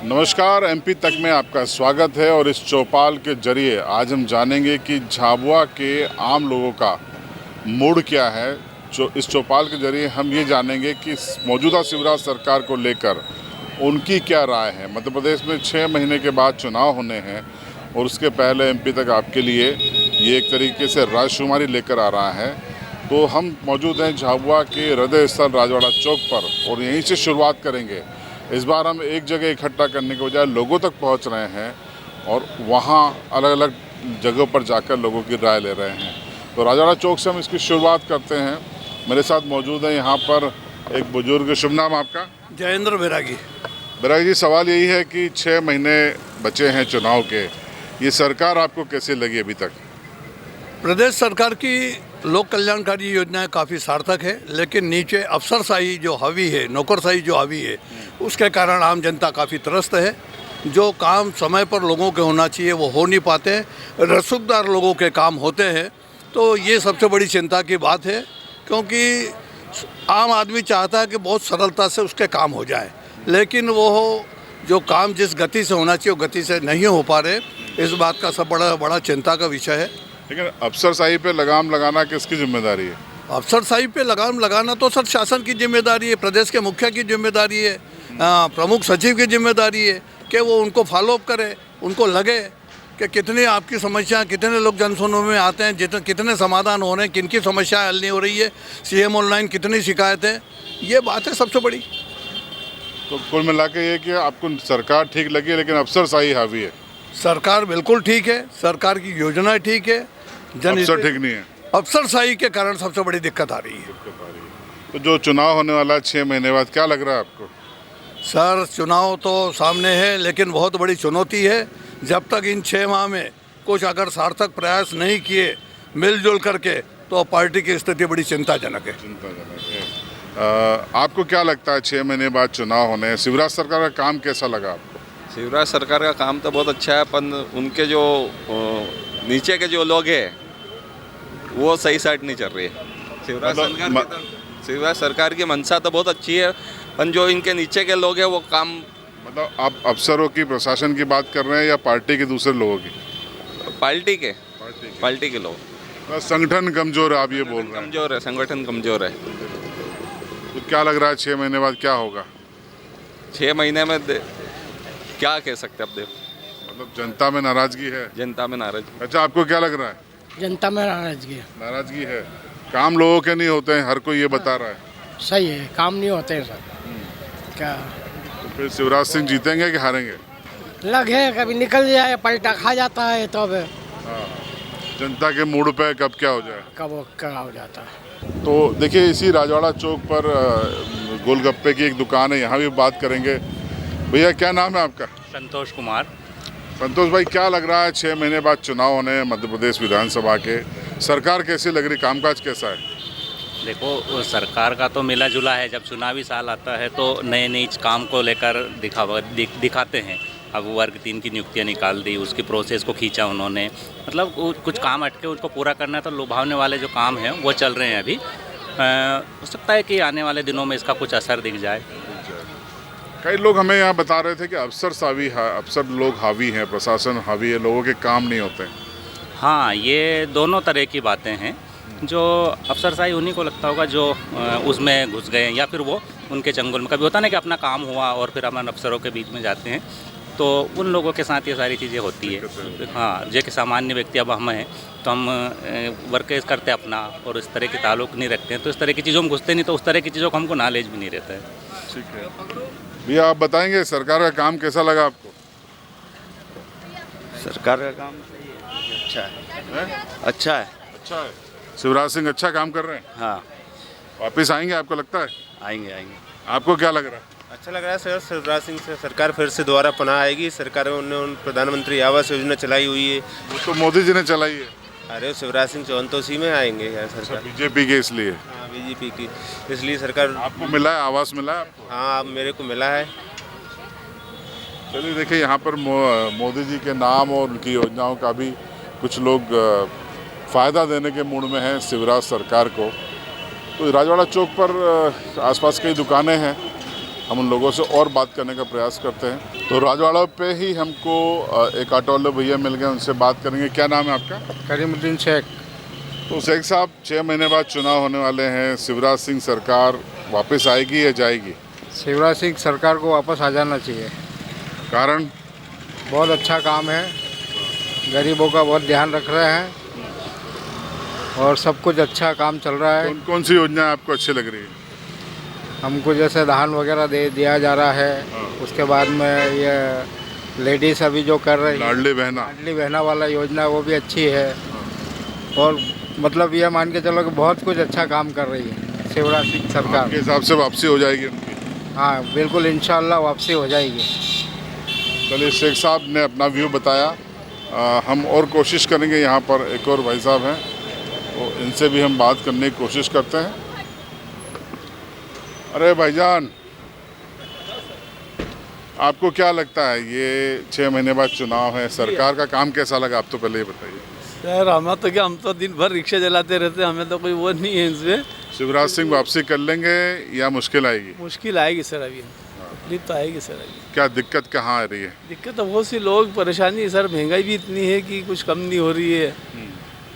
नमस्कार, एमपी तक में आपका स्वागत है। और इस चौपाल के जरिए आज हम जानेंगे कि झाबुआ के आम लोगों का मूड क्या है। इस चौपाल के जरिए हम ये जानेंगे कि मौजूदा शिवराज सरकार को लेकर उनकी क्या राय है। मध्य प्रदेश में 6 महीने के बाद चुनाव होने हैं और उसके पहले एमपी तक आपके लिए ये एक तरीके से राजकुमारी लेकर आ रहा है। तो हम मौजूद हैं झाबुआ के हृदय स्थल राजवाड़ा चौक पर और यहीं से शुरुआत करेंगे। इस बार हम एक जगह इकट्ठा करने के बजाय लोगों तक पहुंच रहे हैं और वहां अलग अलग जगहों पर जाकर लोगों की राय ले रहे हैं। तो राजवाड़ा चौक से हम इसकी शुरुआत करते हैं। मेरे साथ मौजूद है यहाँ पर एक बुजुर्ग। शुभ नाम आपका? जयेंद्र बैरागी। बैरागी जी, सवाल यही है कि 6 महीने बचे हैं चुनाव के, ये सरकार आपको कैसे लगी अभी तक? प्रदेश सरकार की लोक कल्याणकारी योजनाएं काफ़ी सार्थक है, लेकिन नीचे अफसरशाही जो हावी है, नौकरशाही जो हावी है, उसके कारण आम जनता काफ़ी त्रस्त है। जो काम समय पर लोगों के होना चाहिए वो हो नहीं पाते हैं, रसूखदार लोगों के काम होते हैं। तो ये सबसे बड़ी चिंता की बात है, क्योंकि आम आदमी चाहता है कि बहुत सरलता से उसके काम हो जाए, लेकिन वो जो काम जिस गति से होना चाहिए वो गति से नहीं हो पा रहे। इस बात का सब बड़ा चिंता का विषय है। लेकिन अफसरशाही पे लगाम लगाना किसकी जिम्मेदारी है? अफसरशाही पे लगाम लगाना तो सर शासन की जिम्मेदारी है, प्रदेश के मुखिया की जिम्मेदारी है, प्रमुख सचिव की जिम्मेदारी है कि वो उनको फॉलोअप करे। उनको लगे कि कितनी आपकी समस्या, कितने लोग जनसुनवाई में आते हैं, कितने समाधान हो रहे हैं, किनकी समस्या हल नहीं हो रही है, सीएम ऑनलाइन कितनी शिकायतें, ये बात है सबसे बड़ी। तो कुल मिला के ये कि आपको सरकार ठीक लगी लेकिन अफसरशाही हावी है। सरकार बिल्कुल ठीक है, सरकार की योजनाएं ठीक है, अफसर ठीक नहीं है। अफसरशाही के कारण सबसे बड़ी दिक्कत आ रही है। तो जो चुनाव होने वाला है 6 महीने बाद, क्या लग रहा है आपको? सर चुनाव तो सामने है, लेकिन बहुत बड़ी चुनौती है। जब तक इन 6 माह में कुछ अगर सार्थक प्रयास नहीं किए मिलजुल करके, तो पार्टी की स्थिति बड़ी चिंताजनक है। आपको क्या लगता है 6 महीने बाद चुनाव होने हैं, शिवराज सरकार का काम कैसा लगा आपको? शिवराज सरकार का काम तो बहुत अच्छा है, पर उनके जो नीचे के जो लोग हैं वो सही साइड नहीं चल रही है। शिवराज सरकार की मंशा तो बहुत अच्छी है, पर जो इनके नीचे के लोग हैं वो काम। मतलब आप अफसरों की, प्रशासन की बात कर रहे हैं या पार्टी के दूसरे लोगों की? पार्टी के लोग। संगठन कमजोर है, आप ये बोल रहे हैं? कमजोर है, संगठन कमजोर है। तो क्या लग रहा है 6 महीने बाद क्या होगा? 6 महीने में क्या कह सकते अब देखो। मतलब जनता में नाराजगी है? जनता में नाराजगी। अच्छा, आपको क्या लग रहा है? जनता में नाराजगी है। काम लोगों के नहीं होते हैं, हर कोई ये बता रहा है। सही है, काम नहीं होते हैं सर। क्या तो फिर शिवराज सिंह जीतेंगे कि हारेंगे? लग है, कभी निकल जाए, पलटा खा जाता है, तो अब जनता के मूड पे कब क्या हो जाए, कब क्या हो जाता है। तो देखिए, इसी राजवाड़ा चौक पर गोलगप्पे की एक दुकान है, यहाँ भी बात करेंगे। भैया, क्या नाम है आपका? संतोष कुमार। संतोष भाई, क्या लग रहा है 6 महीने बाद चुनाव होने हैं मध्य प्रदेश विधानसभा के, सरकार कैसी लग रही, कामकाज कैसा है? देखो, सरकार का तो मिला जुला है। जब चुनावी साल आता है तो नए नए काम को लेकर दिखाते हैं। अब वर्ग 3 की नियुक्तियां निकाल दी, उसकी प्रोसेस को खींचा उन्होंने। मतलब कुछ काम अटके, उसको पूरा करना है, तो लुभावने वाले जो काम हैं वो चल रहे हैं अभी। हो सकता है कि आने वाले दिनों में इसका कुछ असर दिख जाए। कई लोग हमें यहाँ बता रहे थे कि अफसर लोग हावी हैं, प्रशासन हावी है, लोगों के काम नहीं होते। हाँ, ये दोनों तरह की बातें हैं। जो अफसरशाही उन्हीं को लगता होगा जो उसमें घुस गए हैं, या फिर वो उनके चंगुल में। कभी होता ना कि अपना काम हुआ और फिर अपन अफसरों के बीच में जाते हैं, तो उन लोगों के साथ ये सारी चीज़ें होती है। हाँ, जो कि सामान्य व्यक्ति अब हम हैं, तो हम वर्क करते हैं अपना, और इस तरह के ताल्लुक नहीं रखते हैं, तो इस तरह की चीज़ों में घुसते नहीं, तो उस तरह की चीज़ों का हमको नॉलेज भी नहीं रहता है। ठीक है भैया, आप बताएंगे सरकार का काम कैसा लगा आपको? सरकार का काम अच्छा है। शिवराज सिंह अच्छा काम कर रहे हैं? हाँ, वापिस आएंगे आपको लगता है? आएंगे। आपको क्या लग रहा है? अच्छा लग रहा है सर, शिवराज सिंह से सरकार फिर से दोबारा पनाह आएगी। सरकार ने प्रधानमंत्री आवास योजना चलाई हुई है, वो तो मोदी जी ने चलाई है। अरे शिवराज सिंह चौहान तो उसी में आएंगे यार सरकार। बीजेपी के इसलिए? हाँ, बीजेपी की, इसलिए सरकार। आपको मिला है, आवास मिला है आपको? हाँ, अब मेरे को मिला है। चलिए, देखिए यहाँ पर मोदी जी के नाम और उनकी योजनाओं का भी कुछ लोग फ़ायदा देने के मूड में हैं शिवराज सरकार को। तो राजवाड़ा चौक पर आसपास कई दुकानें हैं हम उन लोगों से और बात करने का प्रयास करते हैं। तो राजवाड़ा पे ही हमको एक ऑटो वाले भैया मिल गए, उनसे बात करेंगे। क्या नाम है आपका? करीमुद्दीन शेख। तो शेख साहब, 6 महीने बाद चुनाव होने वाले हैं, शिवराज सिंह सरकार वापस आएगी या जाएगी? शिवराज सिंह सरकार को वापस आ जाना चाहिए। कारण? बहुत अच्छा काम है, गरीबों का बहुत ध्यान रख रहे हैं और सब कुछ अच्छा काम चल रहा है। कौन कौन सी योजना आपको अच्छी लग रही है? हमको जैसे धान वगैरह दिया जा रहा है, उसके बाद में ये लेडीज़ अभी जो कर रही है लाडली बहना, लाडली बहना वाला योजना, वो भी अच्छी है। और मतलब ये मान के चलो कि बहुत कुछ अच्छा काम कर रही है शिवराज सिंह सरकार। आपके हिसाब से वापसी हो जाएगी उनकी? हाँ बिल्कुल, इंशाल्लाह वापसी हो जाएगी। चलिए, शेख साहब ने अपना व्यू बताया। हम और कोशिश करेंगे, यहाँ पर एक और भाई साहब हैं, तो इनसे भी हम बात करने की कोशिश करते हैं। अरे भाईजान, आपको क्या लगता है, ये 6 महीने बाद चुनाव है, सरकार का काम कैसा लगा? आप तो पहले ही बताइए। सर हमें तो क्या, हम तो दिन भर रिक्शा चलाते रहते हैं, हमें तो कोई वो नहीं है इसमें। शिवराज सिंह वापसी कर लेंगे या मुश्किल आएगी? मुश्किल आएगी सर, अभी तकलीफ तो आएगी सर। अभी क्या दिक्कत कहाँ आ रही है? दिक्कत तो बहुत सी लोग परेशानी है सर, महंगाई भी इतनी है कि कुछ कम नहीं हो रही है,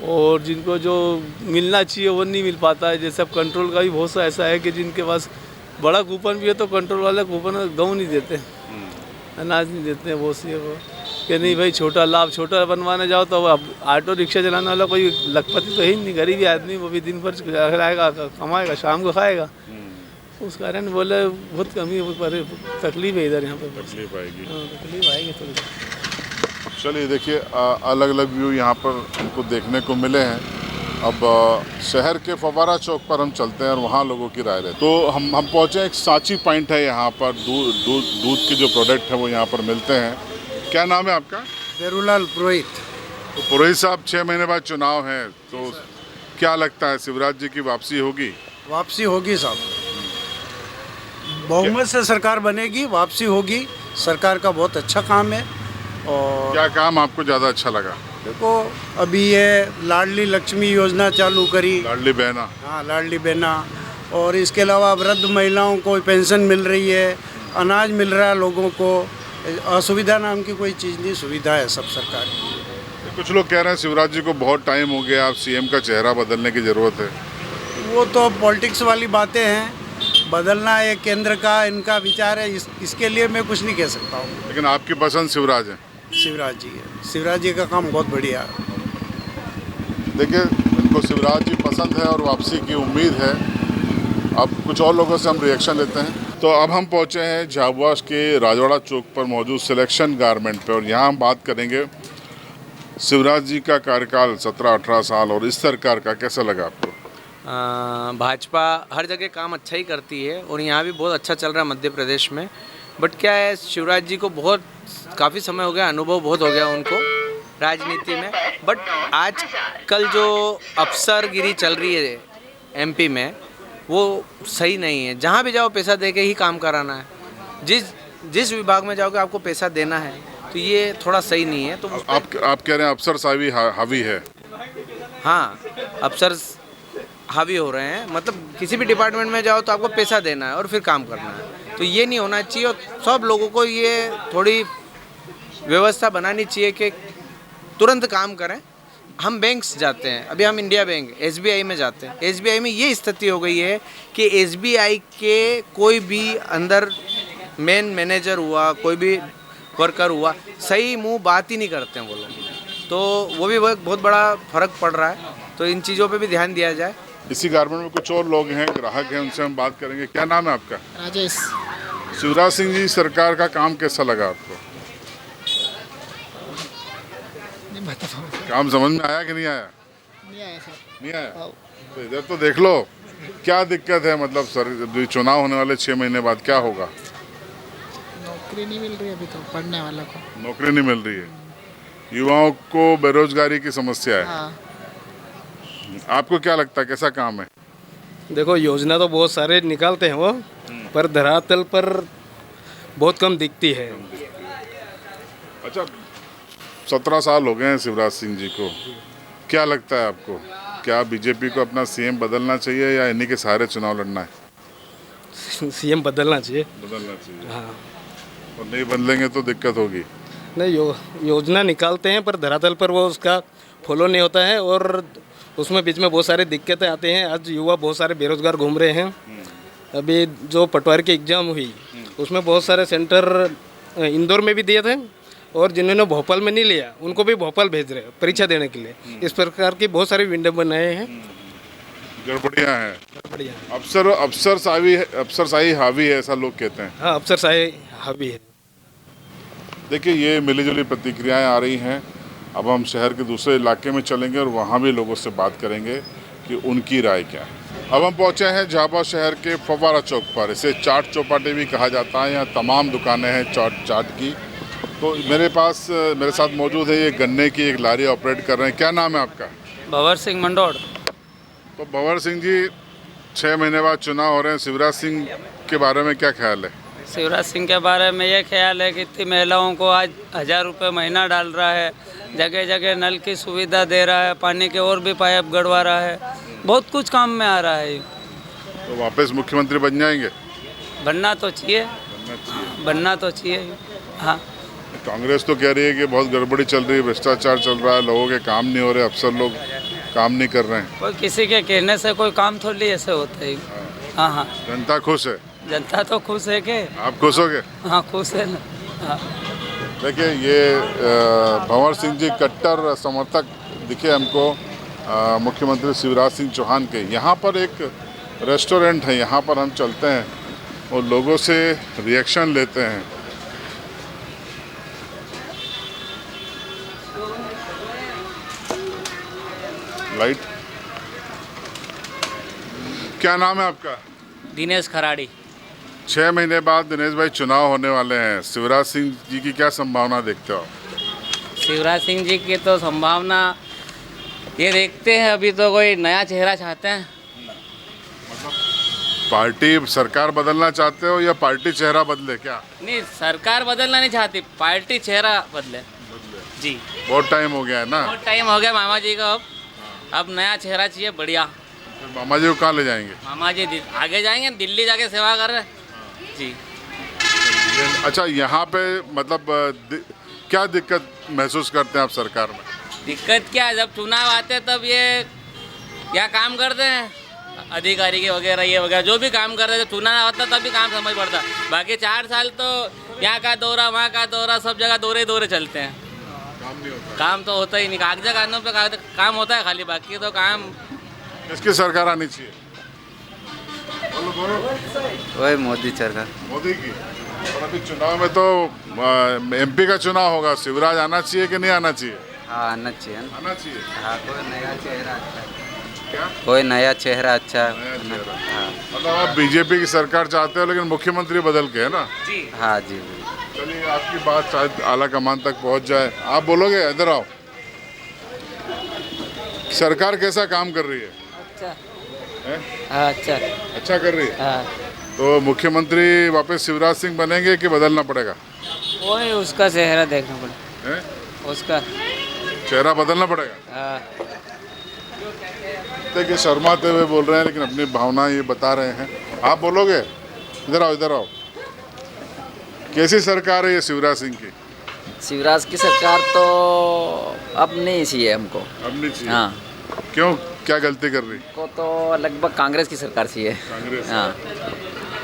और जिनको जो मिलना चाहिए वो नहीं मिल पाता है। जैसे अब कंट्रोल का भी बहुत सा ऐसा है कि जिनके पास बड़ा कूपन भी है तो कंट्रोल वाले कूपन गेहूँ नहीं देते, अनाज नहीं देते हैं। बहुत सी है वो कि नहीं भाई, छोटा लाभ छोटा बनवाने जाओ तो अब ऑटो रिक्शा चलाने वाला कोई लखपति तो है ही नहीं, गरीबी आदमी, वो भी दिन भर आएगा कमाएगा, शाम को खाएगा। उस कारण बोले बहुत कमी तकलीफ है इधर, यहाँ पर तकलीफ आएगी। तकलीफ आएगी थोड़ी। चलिए देखिए, अलग अलग व्यू यहाँ पर हमको देखने को मिले हैं। अब शहर के फवारा चौक पर हम चलते हैं और वहाँ लोगों की राय लेते हैं। तो हम पहुँचे, एक सांची पॉइंट है यहाँ पर, दूध के जो प्रोडक्ट है वो यहाँ पर मिलते हैं। क्या नाम है आपका? बेरूलाल पुरोहित। तो पुरोहित साहब, 6 महीने बाद चुनाव है, तो क्या लगता है, शिवराज जी की वापसी होगी? वापसी होगी साहब, बहुमत से सरकार बनेगी, वापसी होगी। सरकार का बहुत अच्छा काम है। और क्या काम आपको ज़्यादा अच्छा लगा? देखो, अभी ये लाडली लक्ष्मी योजना चालू करी, लाडली बहना। हाँ लाडली बहना, और इसके अलावा वृद्ध महिलाओं को पेंशन मिल रही है, अनाज मिल रहा है लोगों को, असुविधा नाम की कोई चीज़ नहीं, सुविधा है सब सरकार की। कुछ लोग कह रहे हैं शिवराज जी को बहुत टाइम हो गया, अब सीएम का चेहरा बदलने की ज़रूरत है। वो तो पॉलिटिक्स वाली बातें हैं, बदलना है केंद्र का, इनका विचार है, इसके लिए मैं कुछ नहीं कह सकता हूँ। लेकिन आपकी पसंद शिवराज है? शिवराज जी है, शिवराज जी का काम बहुत बढ़िया है। देखिए, इनको शिवराज जी पसंद है और वापसी की उम्मीद है। अब कुछ और लोगों से हम रिएक्शन लेते हैं। तो अब हम पहुंचे हैं झाबुआ के राजवाड़ा चौक पर मौजूद सिलेक्शन गारमेंट पे, और यहाँ हम बात करेंगे शिवराज जी का कार्यकाल 17-18 साल और इस सरकार का कैसा लगा आपको? भाजपा हर जगह काम अच्छा ही करती है और यहाँ भी बहुत अच्छा चल रहा है मध्य प्रदेश में। बट क्या है, शिवराज जी को बहुत काफ़ी समय हो गया, अनुभव बहुत हो गया उनको राजनीति में। बट आज कल जो अफसरगिरी चल रही है एमपी में, वो सही नहीं है। जहाँ भी जाओ पैसा दे के ही काम कराना है, जिस विभाग में जाओगे आपको पैसा देना है, तो ये थोड़ा सही नहीं है। तो आप कह रहे हैं अफसर साहबी हावी है? हाँ, अफसर हावी हो रहे हैं, मतलब किसी भी डिपार्टमेंट में जाओ तो आपको पैसा देना है और फिर काम करना है, तो ये नहीं होना चाहिए। और सब लोगों को ये थोड़ी व्यवस्था बनानी चाहिए कि तुरंत काम करें। हम बैंक्स जाते हैं, अभी हम इंडिया बैंक एसबीआई में जाते हैं, एसबीआई में ये स्थिति हो गई है कि एसबीआई के कोई भी अंदर मेन मैनेजर हुआ, कोई भी वर्कर हुआ, सही मुंह बात ही नहीं करते हैं वो लोग, तो वो भी बहुत बड़ा फ़र्क पड़ रहा है। तो इन चीज़ों पे भी ध्यान दिया जाए। इसी गारमेंट में कुछ और लोग हैं, ग्राहक हैं, उनसे हम बात करेंगे। क्या नाम है आपका? राजेश। शिवराज सिंह जी सरकार का काम कैसा लगा आपको? काम समझ में आया कि नहीं आया? नहीं आया सर। नहीं आया? तो इधर तो देख लो, क्या दिक्कत है, मतलब सर चुनाव होने वाले 6 महीने बाद क्या होगा? नौकरी नहीं मिल रही अभी तो पढ़ने वालों को। नौकरी नहीं मिल रही है, युवाओं को बेरोजगारी की समस्या है। हाँ। आपको क्या लगता है कैसा काम है? देखो, योजना तो बहुत सारे निकालते हैं वो, पर धरातल पर बहुत कम दिखती है। अच्छा, 17 साल हो गए हैं शिवराज सिंह जी को, क्या लगता है आपको, क्या बीजेपी को अपना सीएम बदलना चाहिए या इन्हीं के सहारे चुनाव लड़ना है? सीएम बदलना चाहिए। बदलना चाहिए। हाँ, और नहीं बदलेंगे तो दिक्कत होगी। नहीं योजना निकालते हैं पर धरातल पर वो उसका फॉलो नहीं होता है और उसमें बीच में बहुत सारी दिक्कतें आती हैं। आज युवा बहुत सारे बेरोजगार घूम रहे हैं। अभी जो पटवारी की एग्ज़ाम हुई उसमें बहुत सारे सेंटर इंदौर में भी दिए थे और जिन्होंने भोपाल में नहीं लिया उनको भी भोपाल भेज रहे हैं परीक्षा देने के लिए। इस प्रकार की बहुत सारी विडंबन बनाए हैं, गड़बड़ियाँ हैं। बढ़िया। अफसरशाही हावी है ऐसा लोग कहते हैं। हाँ, अफसरशाही हावी है। देखिए ये मिलीजुली प्रतिक्रियाएं आ रही हैं। अब हम शहर के दूसरे इलाके में चलेंगे और वहाँ भी लोगों से बात करेंगे कि उनकी राय क्या है। अब हम पहुँचे हैं झाबुआ शहर के फव्वारा चौक पर। इसे चाट चौपाटी भी कहा जाता है। यहाँ तमाम दुकानें हैं चाट की। तो मेरे साथ मौजूद है ये गन्ने की एक लारी ऑपरेट कर रहे हैं। क्या नाम है आपका? भंवर सिंह मंडोड़। तो भंवर सिंह जी, 6 महीने बाद चुनाव हो रहे हैं, शिवराज सिंह के बारे में क्या ख्याल है? शिवराज सिंह के बारे में ये ख्याल है कि इतनी महिलाओं को आज 1000 रुपये महीना डाल रहा है, जगह जगह नल की सुविधा दे रहा है, पानी के और भी पाइप गड़वा रहा है, बहुत कुछ काम में आ रहा है। तो वापस मुख्यमंत्री बन जाएंगे? बनना तो चाहिए, बनना तो चाहिए। हाँ, कांग्रेस तो कह रही है कि बहुत गड़बड़ी चल रही है, भ्रष्टाचार चल रहा है, लोगों के काम नहीं हो रहे, अफसर लोग काम नहीं कर रहे हैं। कोई किसी के कहने से कोई काम थोड़ी ऐसे होता है। हाँ हाँ, जनता खुश है? जनता तो खुश है के आप खुश हो गए? हाँ, खुश है ना। हाँ। देखिए ये भंवर सिंह जी कट्टर समर्थक दिखे हमको मुख्यमंत्री शिवराज सिंह चौहान के। यहाँ पर एक रेस्टोरेंट है, यहाँ पर हम चलते हैं और लोगों से रिएक्शन लेते हैं। लाइट, क्या नाम है आपका? दिनेश खराड़ी। 6 महीने बाद दिनेश भाई चुनाव होने वाले हैं, शिवराज सिंह जी की क्या संभावना देखते हो? शिवराज सिंह जी की तो संभावना ये देखते हैं, अभी तो कोई नया चेहरा चाहते हैं। पार्टी सरकार बदलना चाहते हो या पार्टी चेहरा बदले क्या? नहीं, सरकार बदलना नहीं चाहती, पार्टी चेहरा बदले जी। बहुत टाइम हो गया है ना? बहुत टाइम हो गया मामा जी का, अब नया चेहरा चाहिए बढ़िया। फिर मामा जी को कहाँ ले जाएंगे? मामा जी आगे जाएंगे, दिल्ली जाके सेवा कर रहे जी। अच्छा, यहाँ पे मतलब क्या दिक्कत महसूस करते हैं आप सरकार में? दिक्कत क्या है, जब चुनाव आते हैं तब ये क्या काम करते हैं अधिकारी के वगैरह ये वगैरह जो भी काम कर रहे थे, चुनाव आता तब भी काम समझ पड़ता। बाकी 4 साल तो यहाँ का दौरा वहाँ का दौरा, सब जगह दौरे चलते हैं, काम नहीं होता। काम तो होता ही नहीं। कागजा कानून पे काम होता है खाली, बाकी तो काम। किसकी सरकार आनी चाहिए? वही मोदी सरकार। मोदी की। और अभी चुनाव में तो MP का चुनाव होगा, शिवराज आना चाहिए कि नहीं आना चाहिए? हाँ, आना चाहिए। आना चाहिए। हाँ, कोई नया चेहरा अच्छा है। क्या? कोई नया चेहरा अच्छा है। नया चेहरा। हाँ, मतलब आप बीजेपी की सरकार चाहते हो लेकिन मुख्यमंत्री बदल के, है ना? जी हाँ जी। चलिए, आपकी बात शायद आला कमान तक पहुंच जाए। आप बोलोगे? इधर आओ। सरकार कैसा काम कर रही है? अच्छा है? हाँ, अच्छा कर रही है। हाँ, तो मुख्यमंत्री वापस शिवराज सिंह बनेंगे कि बदलना पड़ेगा? वही उसका चेहरा देखना पड़ेगा, है? उसका चेहरा बदलना पड़ेगा। हाँ। देखिए शर्माते हुए बोल रहे हैं लेकिन अपनी भावना ये बता रहे हैं। आप बोलोगे? इधर आओ, इधर आओ। कैसी सरकार है ये शिवराज सिंह की? शिवराज की सरकार तो अब नहीं चाहिए हमको। अब नहीं चाहिए? हाँ। क्यों, क्या गलती कर रही? को तो लगभग कांग्रेस की सरकार चाहिए। कांग्रेस? हाँ।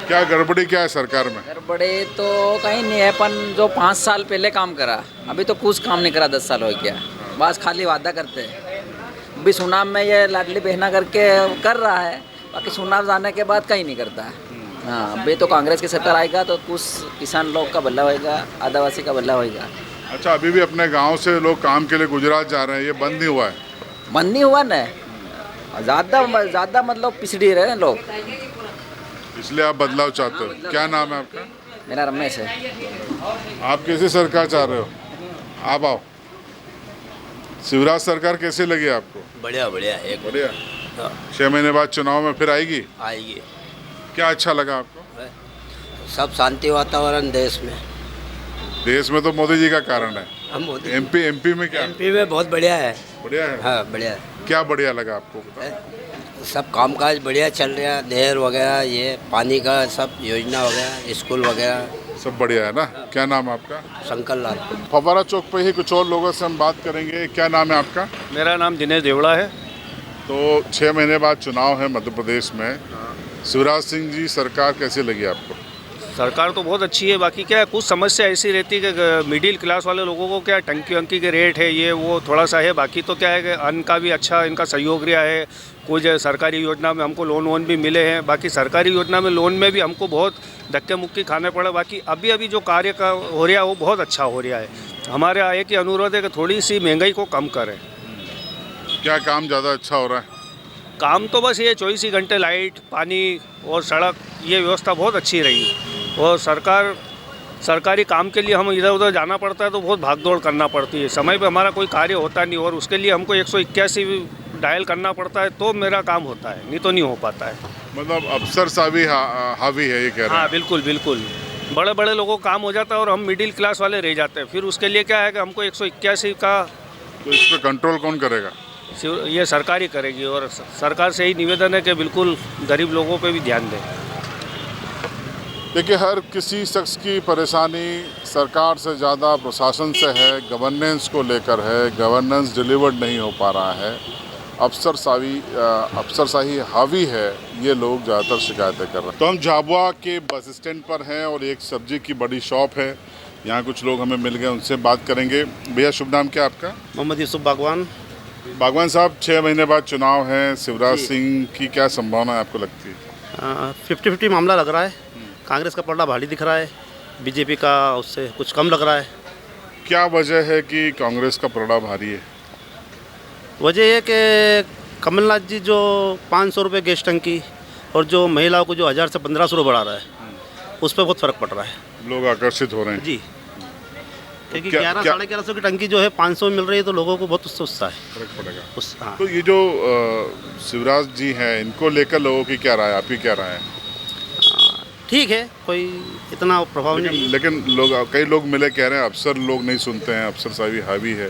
क्या गड़बड़ी क्या है सरकार में? गड़बड़ी तो कहीं नहीं है, अपन जो 5 साल पहले काम करा अभी तो कुछ काम नहीं करा, 10 साल हो गया, बस खाली वादा करते हैं। अभी सुनाम में ये लाडली बहना करके कर रहा है, बाकी सुनाम जाने के बाद कहीं नहीं करता है। हाँ, अभी तो कांग्रेस की सरकार आएगा तो कुछ किसान लोग का भला होएगा, आदिवासी का भला होएगा। अच्छा, अभी भी अपने गांव से लोग काम के लिए गुजरात जा रहे हैं, ये बंद नहीं हुआ है? बंद नहीं हुआ ना, ज़्यादा मतलब पिछड़ी रहे हैं लोग, इसलिए आप बदलाव चाहते हो। क्या नाम है आपका? मेरा रमेश है। आप कैसी सरकार चाह रहे हो? आप आओ। शिवराज सरकार कैसी लगी आपको? बढ़िया बढ़िया, एक बढ़िया। 6 महीने बाद चुनाव में फिर आएगी? आएगी। क्या अच्छा लगा आपको? सब शांति वातावरण देश में। देश में तो मोदी जी का कारण है। मोदी MP में क्या? MP में बहुत बढ़िया है। बढ़िया है? हाँ, बढ़िया है। क्या बढ़िया लगा आपको? सब कामकाज बढ़िया चल रहा है, नहर वगैरह, ये पानी का सब योजना वगैरह, स्कूल वगैरह सब बढ़िया है ना। क्या नाम है आपका? शंकर लाल। फव्वारा चौक पे ही कुछ और लोगों से हम बात करेंगे। क्या नाम है आपका? मेरा नाम दिनेश देवड़ा है। तो 6 महीने बाद चुनाव है मध्य प्रदेश में, शिवराज सिंह जी सरकार कैसी लगी आपको? सरकार तो बहुत अच्छी है, बाकी क्या है कुछ समस्या ऐसी रहती है कि मिडिल क्लास वाले लोगों को क्या टंकी वंकी के रेट है ये वो थोड़ा सा है। बाकी तो क्या है कि अन्न का भी अच्छा इनका सहयोग रहा है। कुछ सरकारी योजना में हमको लोन वोन भी मिले हैं। बाकी सरकारी योजना में लोन में भी हमको बहुत धक्के मुक्की खाने पड़े। बाकी अभी जो कार्य का हो रहा है वो बहुत अच्छा हो रहा है। हमारे एक ही अनुरोध है कि थोड़ी सी महंगाई को कम करें। क्या काम ज़्यादा अच्छा हो रहा है? काम तो बस ये 24 ही घंटे लाइट, पानी और सड़क, ये व्यवस्था बहुत अच्छी रही। और सरकारी काम के लिए हम इधर उधर जाना पड़ता है तो बहुत भागदौड़ करना पड़ती है, समय पे हमारा कोई कार्य होता नहीं और उसके लिए हमको 181 डायल करना पड़ता है तो मेरा काम होता है, नहीं तो नहीं हो पाता है। मतलब अफसर साहब हावी है ये कह रहे हैं? हाँ बिल्कुल बिल्कुल, बड़े बड़े लोगों का काम हो जाता है और हम मिडिल क्लास वाले रह जाते हैं। फिर उसके लिए क्या है कि हमको 181 का, तो इस पर कंट्रोल कौन करेगा? ये सरकार ही करेगी। और सरकार से ही निवेदन है कि बिल्कुल गरीब लोगों पे भी ध्यान दें। देखिए, हर किसी शख्स की परेशानी सरकार से ज़्यादा प्रशासन से है, गवर्नेंस को लेकर है। गवर्नेंस डिलीवर्ड नहीं हो पा रहा है, अफसरशाही हावी है, ये लोग ज़्यादातर शिकायतें कर रहे हैं। तो हम झाबुआ के बस स्टैंड पर हैं और एक सब्जी की बड़ी शॉप है, यहाँ कुछ लोग हमें मिल गए, उनसे बात करेंगे। भैया शुभ नाम क्या आपका? मोहम्मद यूसुफ बागवान। बागवान साहब, 6 महीने बाद चुनाव है, शिवराज सिंह की क्या संभावना है आपको लगती है? 50-50 मामला लग रहा है। कांग्रेस का पलड़ा भारी दिख रहा है, बीजेपी का उससे कुछ कम लग रहा है। क्या वजह है कि कांग्रेस का पलड़ा भारी है? वजह ये कि कमलनाथ जी जो 500 रुपये गैस टंकी और जो महिलाओं को जो 1000 से 1500 बढ़ा रहा है, उस पर बहुत फ़र्क पड़ रहा है। लोग आकर्षित हो रहे हैं जी, क्योंकि 1100-1150 की टंकी जो है 500 मिल रही है तो लोगों को बहुत उससे उत्साह है, फर्क पड़ेगा। हाँ। तो ये जो शिवराज जी हैं, इनको लेकर लोगों की क्या राय है, आपकी क्या राय है? ठीक है, कोई इतना प्रभाव नहीं। लेकिन कई लोग मिले कह रहे हैं अफसर लोग नहीं सुनते हैं, अफसरशाही हावी है।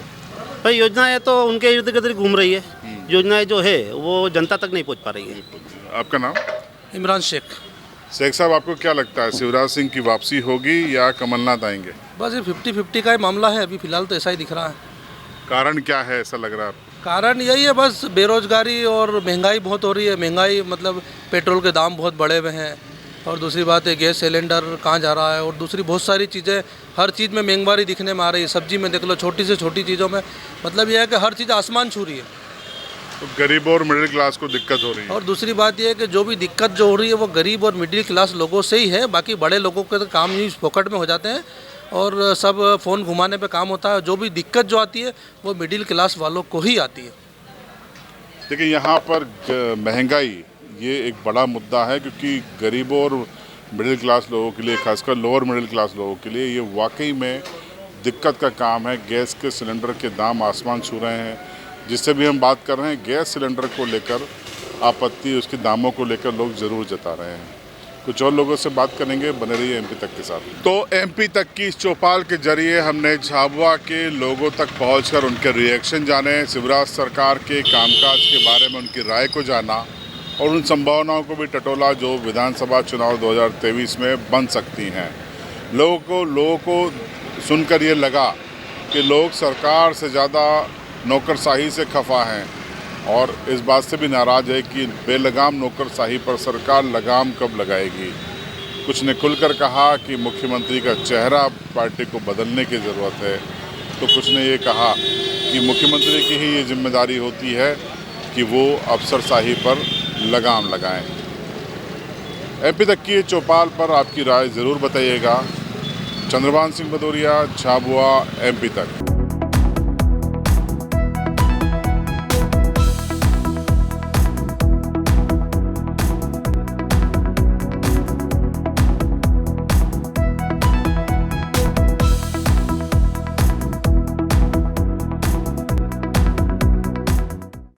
भाई योजनाएं तो उनके इर्द गिर्द घूम रही है, योजनाएं जो है वो जनता तक नहीं पहुंच पा रही है। आपका नाम? इमरान शेख। शेख साहब, आपको क्या लगता है शिवराज सिंह की वापसी होगी या कमलनाथ आएंगे? बस ये 50-50 का ही मामला है, अभी फ़िलहाल तो ऐसा ही दिख रहा है। कारण क्या है ऐसा लग रहा है आपको? कारण यही है, बस बेरोजगारी और महंगाई बहुत हो रही है। महंगाई मतलब पेट्रोल के दाम बहुत बढ़े हुए हैं, और दूसरी बात है गैस सिलेंडर कहाँ जा रहा है, और दूसरी बहुत सारी चीज़ें, हर चीज़ में महंगाई दिखने में आ रही है। सब्जी में देख लो, छोटी से छोटी चीज़ों में, मतलब यह है कि हर चीज़ आसमान छू रही है। तो गरीब और मिडिल क्लास को दिक्कत हो रही है। और दूसरी बात यह है कि जो भी दिक्कत जो हो रही है वो गरीब और मिडिल क्लास लोगों से ही है। बाकी बड़े लोगों के तो काम ही पॉकेट में हो जाते हैं और सब फ़ोन घुमाने पे काम होता है। जो भी दिक्कत जो आती है वो मिडिल क्लास वालों को ही आती है। देखिए, यहाँ पर महंगाई ये एक बड़ा मुद्दा है, क्योंकि गरीबों और मिडिल क्लास लोगों के लिए, खासकर लोअर मिडिल क्लास लोगों के लिए ये वाकई में दिक्कत का काम है। गैस के सिलेंडर के दाम आसमान छू रहे हैं। जिससे भी हम बात कर रहे हैं, गैस सिलेंडर को लेकर आपत्ति, उसके दामों को लेकर लोग ज़रूर जता रहे हैं। कुछ और लोगों से बात करेंगे, बने रहिए एमपी तक के साथ। तो एमपी तक की इस चौपाल के जरिए हमने झाबुआ के लोगों तक पहुंचकर उनके रिएक्शन जाने, शिवराज सरकार के कामकाज के बारे में उनकी राय को जाना और उन संभावनाओं को भी टटोला जो विधानसभा चुनाव 2023 में बन सकती हैं। लोगों को सुनकर ये लगा कि लोग सरकार से ज़्यादा नौकरशाही से खफा हैं और इस बात से भी नाराज़ है कि बेलगाम नौकरशाही पर सरकार लगाम कब लगाएगी। कुछ ने खुलकर कहा कि मुख्यमंत्री का चेहरा पार्टी को बदलने की ज़रूरत है, तो कुछ ने ये कहा कि मुख्यमंत्री की ही ये जिम्मेदारी होती है कि वो अफसरशाही पर लगाम लगाएं। एमपी तक की चौपाल पर आपकी राय ज़रूर बताइएगा। चंद्रभान सिंह भदौरिया, झाबुआ, एमपी तक।